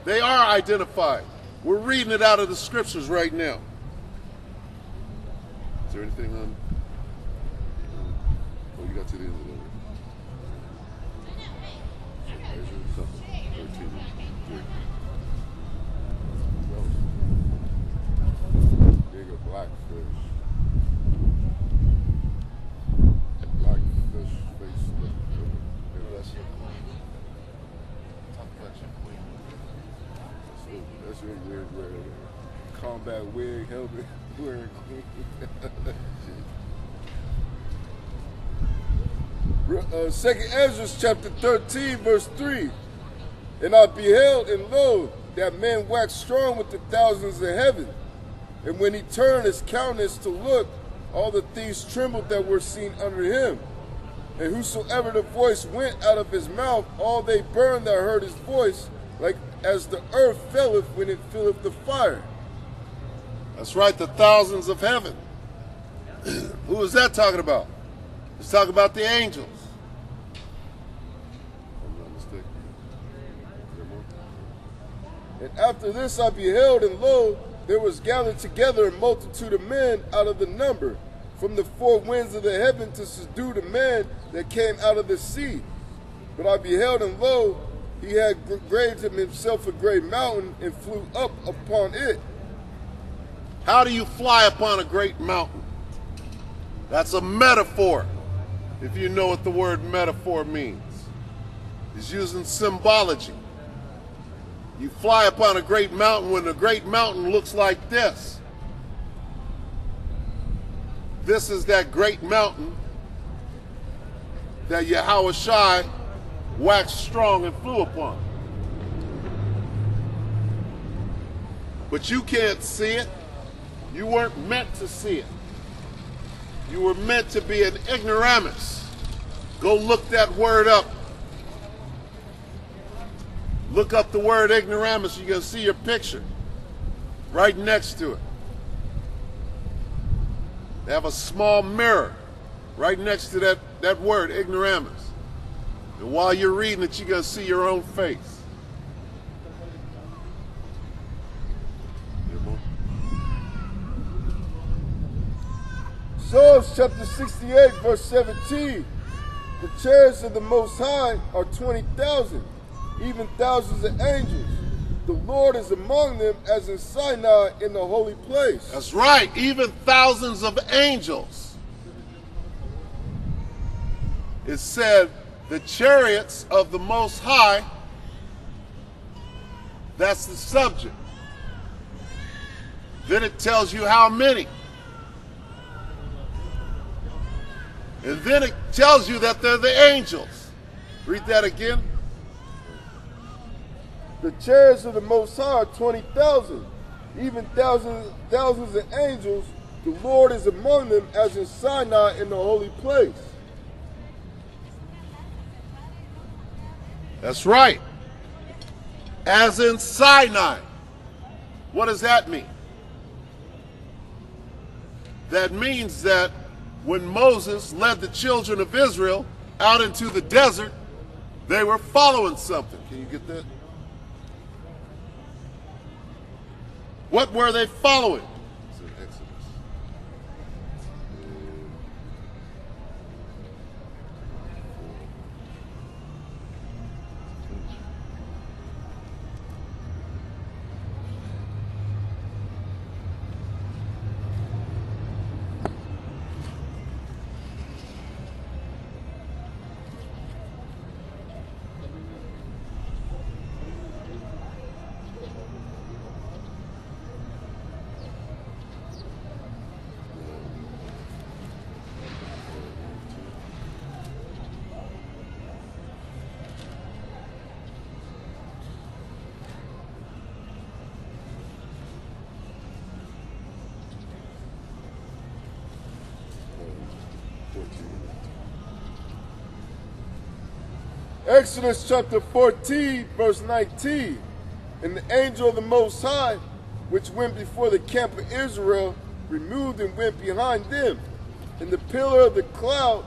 They are identified. We're reading it out of the scriptures right now. Is there anything on? Oh, you got to the end of it. Bigger blackfish. Blackfish face. That's your weird combat wig helmet wearing queen. Second Ezra chapter 13 verse 3. And I beheld, and lo, that man waxed strong with the thousands of heaven. And when he turned his countenance to look, all the things trembled that were seen under him. And whosoever the voice went out of his mouth, all they burned that heard his voice, like as the earth felleth when it filleth the fire. That's right, the thousands of heaven. Who is that talking about? It's talking about the angels. I'm not mistaken. And after this I beheld, and lo, there was gathered together a multitude of men out of the number, from the four winds of the heaven to subdue the man that came out of the sea. But I beheld, and lo, he had graved himself a great mountain, and flew up upon it. How do you fly upon a great mountain? That's a metaphor, if you know what the word metaphor means. It's using symbology. You fly upon a great mountain when the great mountain looks like this. This is that great mountain that Yahweh Shai waxed strong and flew upon. But you can't see it. You weren't meant to see it. You were meant to be an ignoramus. Go look that word up. Look up the word ignoramus. You're going to see your picture right next to it. They have a small mirror right next to that word, ignoramus. And while you're reading it, you're going to see your own face. Psalms chapter 68, verse 17. The chariots of the Most High are 20,000, even thousands of angels. The Lord is among them as in Sinai in the holy place. That's right, even thousands of angels. It said the chariots of the Most High, that's the subject. Then it tells you how many. And then it tells you that they're the angels. Read that again. The chariots of the Most High are 20,000, even thousands of angels. The Lord is among them as in Sinai in the holy place. That's right. As in Sinai. What does that mean? That means that when Moses led the children of Israel out into the desert, they were following something. Can you get that? What were they following? It's in Exodus. Exodus chapter 14, verse 19. And the angel of the Most High, which went before the camp of Israel, removed and went behind them. And the pillar of the cloud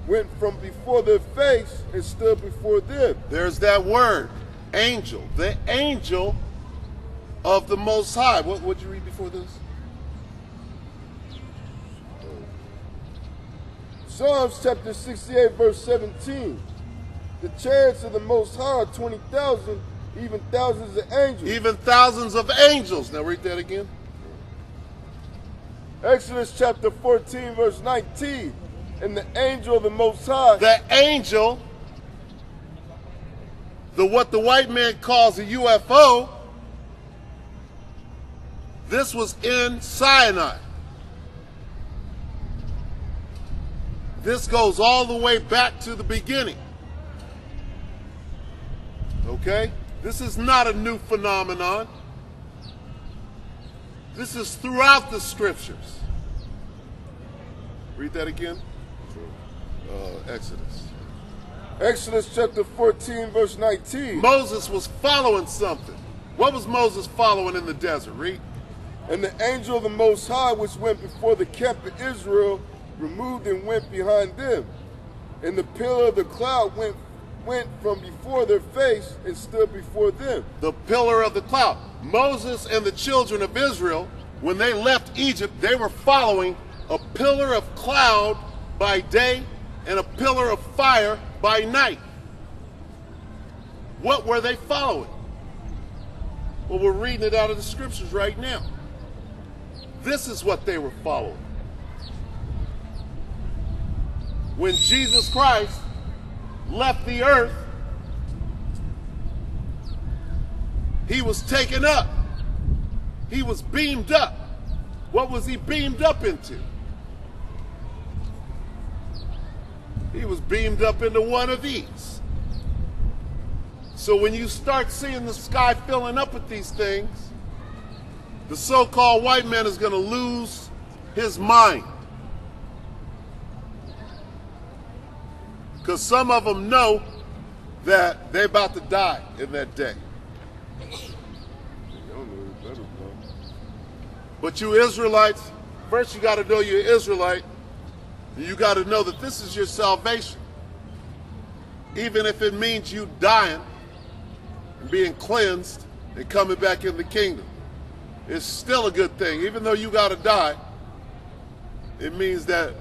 went from before their face and stood before them. There's that word. angel. The angel of the Most High. What would you read before this? Psalms chapter 68, verse 17. The chariots of the Most High are 20,000, even thousands of angels. Even thousands of angels. Now read that again. Exodus chapter 14, verse 19. And the angel of the Most High. The angel, what the white man calls a UFO, this was in Sinai. This goes all the way back to the beginning. Okay? This is not a new phenomenon. This is throughout the scriptures. Read that again. Exodus. Exodus chapter 14, verse 19. Moses was following something. What was Moses following in the desert? Read. And the angel of the Most High, which went before the camp of Israel, removed and went behind them. And the pillar of the cloud went from before their face and stood before them. The pillar of the cloud. Moses and the children of Israel, when they left Egypt, they were following a pillar of cloud by day and a pillar of fire by night. What were they following? Well, we're reading it out of the scriptures right now. This is what they were following. When Jesus Christ left the earth, he was taken up. He was beamed up. What was he beamed up into? He was beamed up into one of these. So when you start seeing the sky filling up with these things, the so-called white man is going to lose his mind. Because some of them know that they're about to die in that day. But you Israelites, first you got to know you're Israelite. You got to know that this is your salvation. Even if it means you dying and being cleansed and coming back in the kingdom. It's still a good thing. Even though you got to die, it means that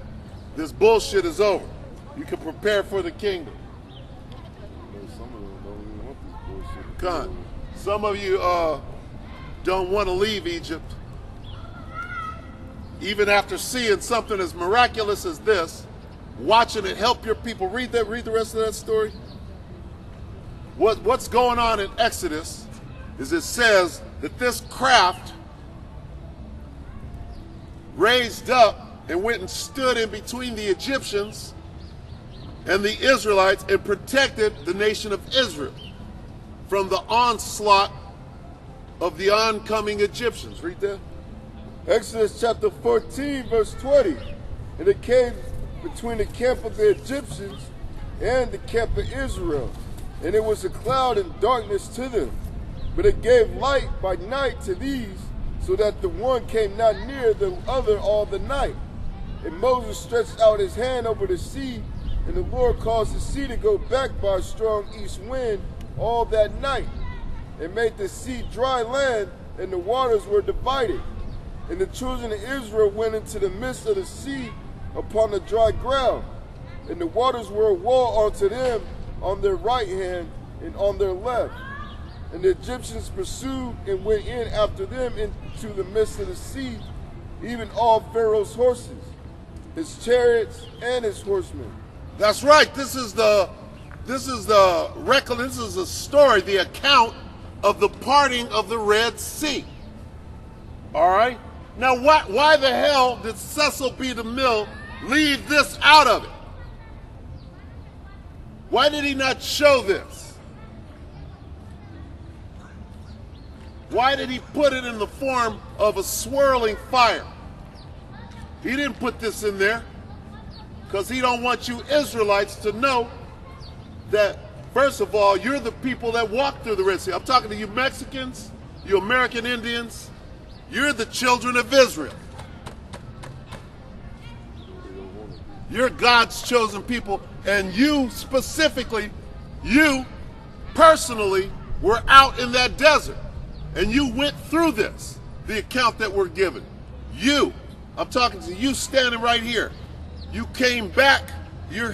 this bullshit is over. You can prepare for the kingdom. Some of them don't even want this bullshit. Con, some of you don't want to leave Egypt. Even after seeing something as miraculous as this, watching it help your people. Read the rest of that story. What's going on in Exodus is it says that this craft raised up and went and stood in between the Egyptians and the Israelites and protected the nation of Israel from the onslaught of the oncoming Egyptians. Read that. Exodus chapter 14, verse 20. And it came between the camp of the Egyptians and the camp of Israel. And it was a cloud and darkness to them. But it gave light by night to these, so that the one came not near the other all the night. And Moses stretched out his hand over the sea, and the Lord caused the sea to go back by a strong east wind all that night, and made the sea dry land, and the waters were divided. And the children of Israel went into the midst of the sea upon the dry ground, and the waters were a wall unto them on their right hand and on their left. And the Egyptians pursued and went in after them into the midst of the sea, even all Pharaoh's horses, his chariots, and his horsemen. That's right. This is the story, the account of the parting of the Red Sea. All right. Now, why the hell did Cecil B. DeMille leave this out of it? Why did he not show this? Why did he put it in the form of a swirling fire? He didn't put this in there because he don't want you Israelites to know that, first of all, you're the people that walked through the Red Sea. I'm talking to you Mexicans, you American Indians. You're the children of Israel. You're God's chosen people, and you specifically, you personally were out in that desert and you went through this, the account that we're given. I'm talking to you standing right here. You came back, you're